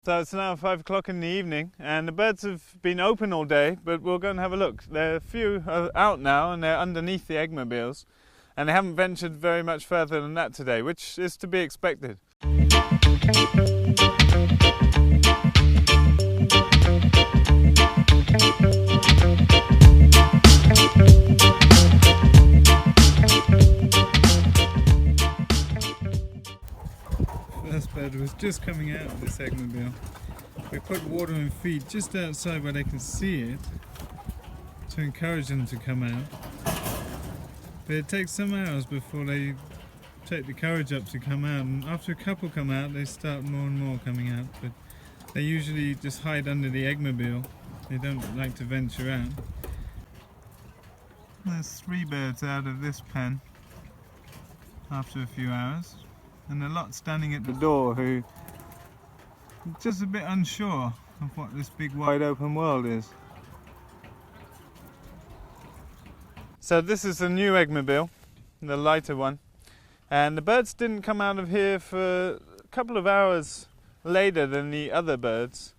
So it's now 5 o'clock in the evening and the birds have been open all day, but we'll go and have a look. There are a few out now and they're underneath the eggmobiles, and they haven't ventured very much further than that today, which is to be expected. First bird was just coming out of this eggmobile. We put water and feed just outside where they can see it to encourage them to come out. But it takes some hours before they take the courage up to come out, and after a couple come out they start more and more coming out, but they usually just hide under the eggmobile. They don't like to venture out. There's 3 birds out of this pen after a few hours, and a lot standing at the door who are just a bit unsure of what this big wide open world is. So this is the new eggmobile, the lighter one, and the birds didn't come out of here for a couple of hours later than the other birds.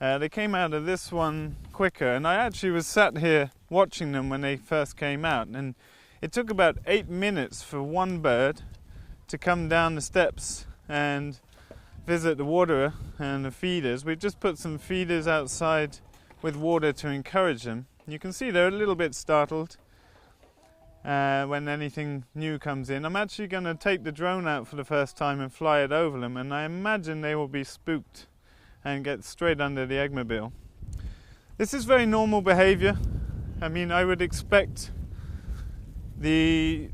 They came out of this one quicker, and I actually was sat here watching them when they first came out, and it took about 8 minutes for one bird to come down the steps and visit the waterer and the feeders. We've just put some feeders outside with water to encourage them. You can see they're a little bit startled when anything new comes in. I'm actually going to take the drone out for the first time and fly it over them, and I imagine they will be spooked and get straight under the eggmobile. This is very normal behavior. I mean, I would expect the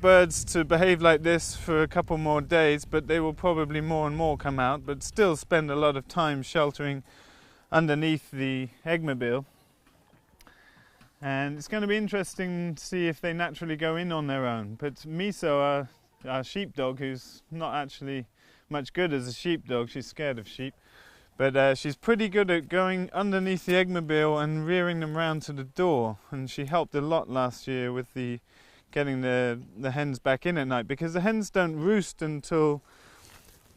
birds to behave like this for a couple more days, but they will probably more and more come out, but still spend a lot of time sheltering underneath the eggmobile. And it's going to be interesting to see if they naturally go in on their own. But Miso, our sheepdog, who's not actually much good as a sheepdog, she's scared of sheep, but she's pretty good at going underneath the eggmobile and rearing them round to the door, and she helped a lot last year with getting the hens back in at night, because the hens don't roost until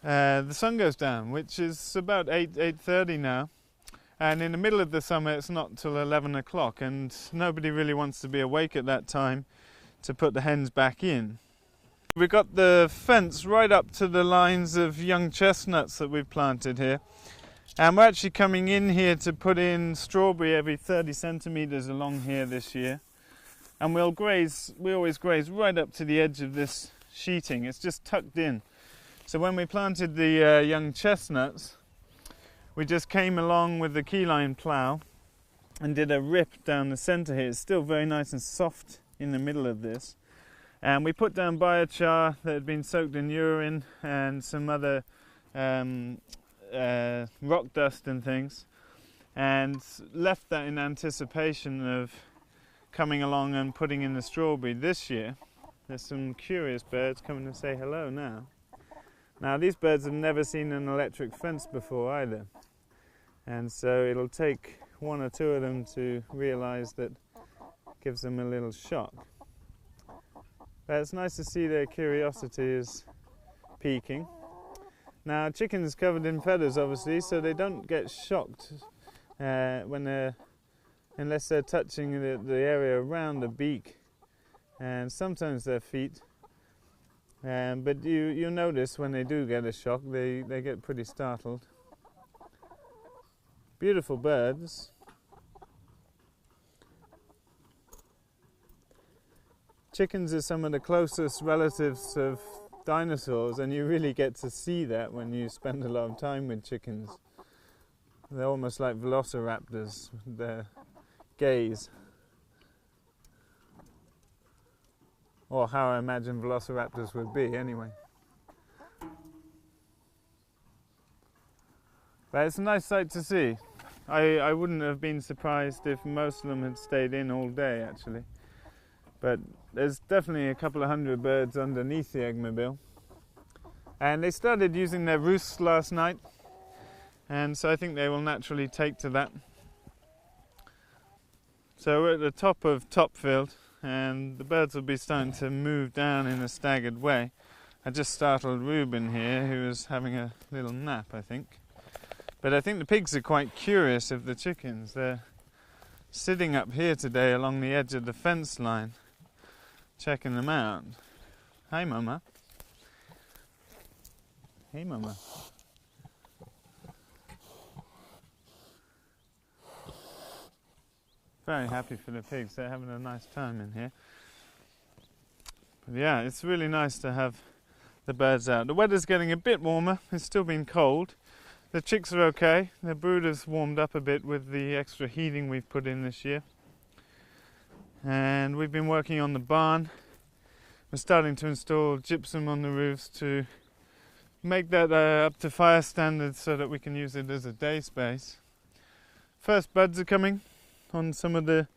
the sun goes down, which is about 8:30 now, and in the middle of the summer it's not till 11 o'clock, and nobody really wants to be awake at that time to put the hens back in. We've got the fence right up to the lines of young chestnuts that we've planted here, and we're actually coming in here to put in strawberry every 30 centimetres along here this year. And we always graze right up to the edge of this sheeting. It's just tucked in. So when we planted the young chestnuts, we just came along with the Keyline plough and did a rip down the centre here. It's still very nice and soft in the middle of this. And we put down biochar that had been soaked in urine and some other rock dust and things, and left that in anticipation of coming along and putting in the strawberry this year. There's some curious birds coming to say hello now. Now these birds have never seen an electric fence before either, and so it'll take 1 or 2 of them to realise that it gives them a little shock. But it's nice to see their curiosity is peaking. Now chickens are covered in feathers obviously, so they don't get shocked unless they're touching the area around the beak and sometimes their feet. But you'll notice when they do get a shock, they get pretty startled. Beautiful birds. Chickens are some of the closest relatives of dinosaurs, and you really get to see that when you spend a lot of time with chickens. They're almost like velociraptors with their gaze. Or how I imagine velociraptors would be anyway. But it's a nice sight to see. I wouldn't have been surprised if most of them had stayed in all day actually. But there's definitely a couple of hundred birds underneath the eggmobile. And they started using their roosts last night, and so I think they will naturally take to that. So we're at the top of Topfield, and the birds will be starting to move down in a staggered way. I just startled Ruben here, who was having a little nap, I think. But I think the pigs are quite curious of the chickens. They're sitting up here today along the edge of the fence line, checking them out. Hi, Mama. Hey, Mama. Very happy for the pigs. They're having a nice time in here. But yeah, it's really nice to have the birds out. The weather's getting a bit warmer. It's still been cold. The chicks are okay. The brooders warmed up a bit with the extra heating we've put in this year. And we've been working on the barn. We're starting to install gypsum on the roofs to make that up to fire standards so that we can use it as a day space. First buds are coming on some of the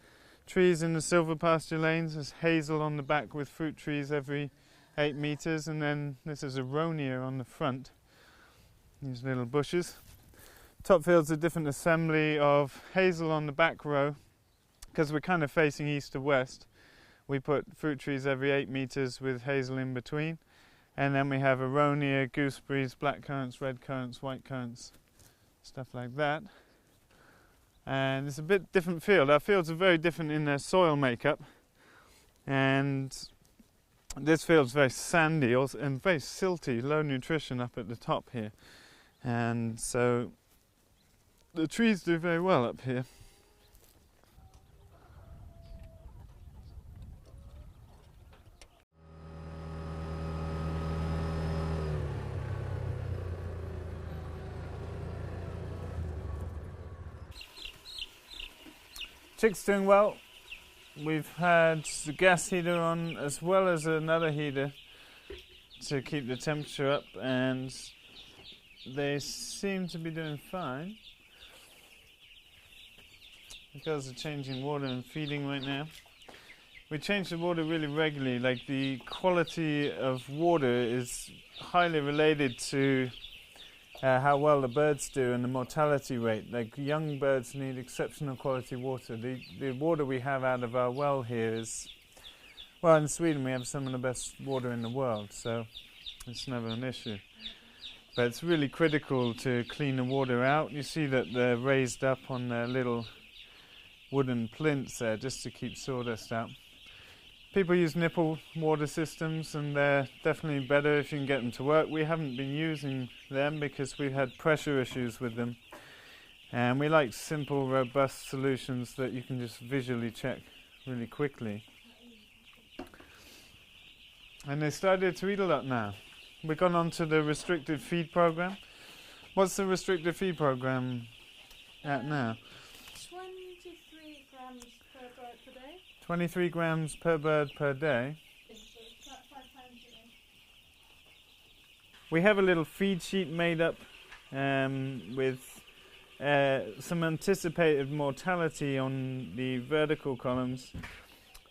trees in the silver pasture lanes. There's hazel on the back with fruit trees every 8 meters, and then this is aronia on the front. These little bushes. Top field's a different assembly of hazel on the back row, because we're kind of facing east to west. We put fruit trees every 8 meters with hazel in between, and then we have aronia, gooseberries, black currants, red currants, white currants, stuff like that. And it's a bit different field. Our fields are very different in their soil makeup, and this field's very sandy and very silty, low nutrition up at the top here, and so the trees do very well up here. Chicks doing well. We've had the gas heater on as well as another heater to keep the temperature up, and they seem to be doing fine. The girls are changing water and feeding right now. We change the water really regularly. Like, the quality of water is highly related to how well the birds do and the mortality rate. Like, young birds need exceptional quality water. The water we have out of our well here is, well, in Sweden we have some of the best water in the world, so it's never an issue. But it's really critical to clean the water out. You see that they're raised up on their little wooden plinths there just to keep sawdust out. People use nipple water systems, and they're definitely better if you can get them to work. We haven't been using them because we've had pressure issues with them, and we like simple, robust solutions that you can just visually check really quickly. And they started to eat a lot now. We've gone on to the restricted feed program. What's the restricted feed program at now? 23 grams per bird per day. 23 grams per bird per day. So it's about 5 times a day. We have a little feed sheet made up with some anticipated mortality on the vertical columns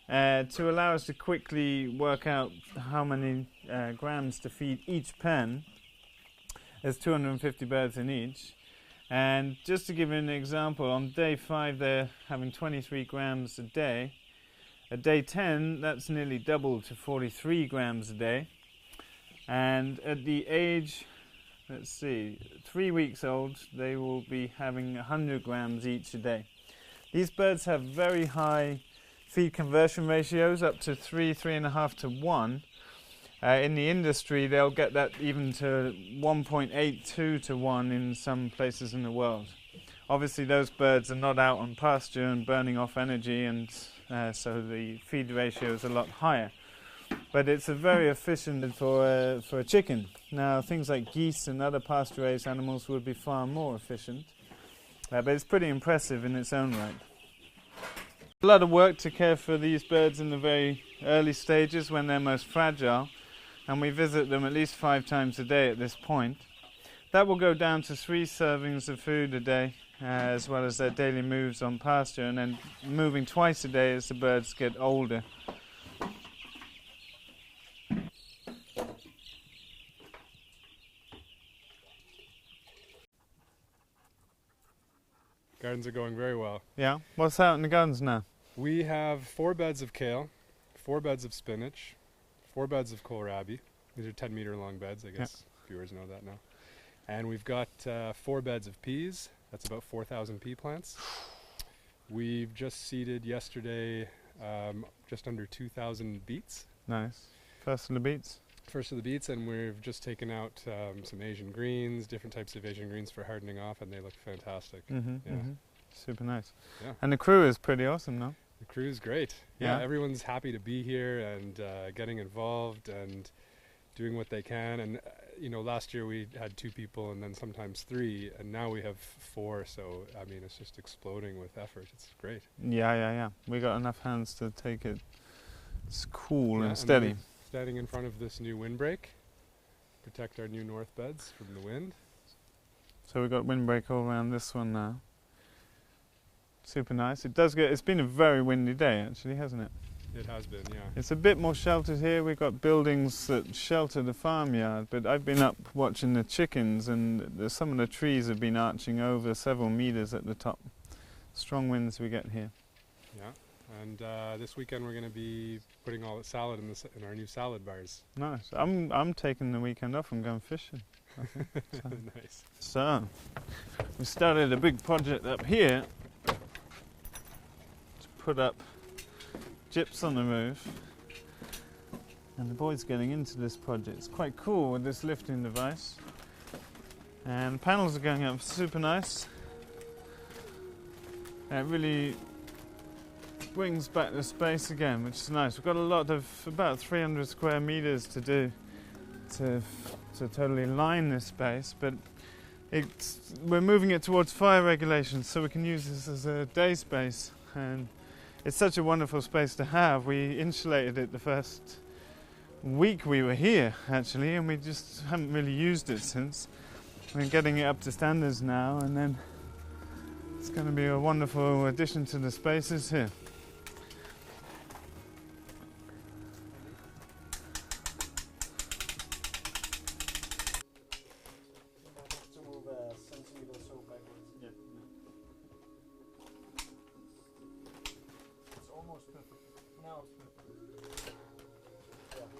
to allow us to quickly work out how many grams to feed each pen. There's 250 birds in each. And just to give you an example, on day 5 they're having 23 grams a day. At day 10, that's nearly doubled to 43 grams a day. And at the age, 3 weeks old, they will be having 100 grams each a day. These birds have very high feed conversion ratios, up to 3.5 to 1. In the industry, they'll get that even to 1.82 to 1 in some places in the world. Obviously, those birds are not out on pasture and burning off energy, and so the feed ratio is a lot higher. But it's a very efficient for a chicken. Now, things like geese and other pasture-raised animals would be far more efficient, but it's pretty impressive in its own right. A lot of work to care for these birds in the very early stages when they're most fragile, and we visit them at least 5 times a day at this point. That will go down to 3 servings of food a day, as well as their daily moves on pasture, and then moving twice a day as the birds get older. Gardens are going very well. Yeah? What's out in the gardens now? We have 4 beds of kale, 4 beds of spinach, 4 beds of kohlrabi. These are 10-meter long beds, I guess viewers know that now. And we've got 4 beds of peas. That's about 4,000 pea plants. We've just seeded yesterday just under 2,000 beets. Nice. First of the beets. First of the beets, and we've just taken out some Asian greens, different types of Asian greens for hardening off, and they look fantastic. Super nice. Yeah. And the crew is pretty awesome now. The crew's great. Yeah. Everyone's happy to be here and getting involved and doing what they can. And you know, last year we had 2 people and then sometimes 3, and now we have 4. So I mean, it's just exploding with effort. It's great. Yeah. We got enough hands to take it. It's cool and And steady. standing in front of this new windbreak, protect our new north beds from the wind. So we've got windbreak all around this one now. Super nice. It's been a very windy day actually, hasn't it? It has been, yeah. It's a bit more sheltered here. We've got buildings that shelter the farmyard, but I've been up watching the chickens, and some of the trees have been arching over several meters at the top. Strong winds we get here. Yeah. And this weekend we're going to be putting all the salad in our new salad bars. Nice. I'm taking the weekend off and going fishing, I think. So. Nice. So, we started a big project up here to put up gyps on the roof, and the boys getting into this project. It's quite cool with this lifting device, and the panels are going up super nice. And it really brings back the space again, which is nice. We've got a lot of, about 300 square meters to do to totally line this space, but we're moving it towards fire regulation so we can use this as a day space, and it's such a wonderful space to have. We insulated it the first week we were here actually, and we just haven't really used it since. We're getting it up to standards now, and then it's going to be a wonderful addition to the spaces here.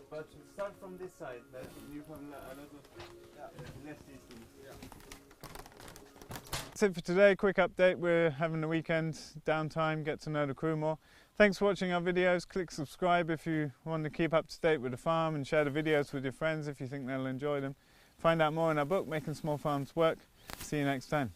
But start from this side, that you have a lot of less distance. That's it for today. Quick update. We're having a weekend downtime, get to know the crew more. Thanks for watching our videos. Click subscribe if you want to keep up to date with the farm, and share the videos with your friends if you think they'll enjoy them. Find out more in our book, Making Small Farms Work. See you next time.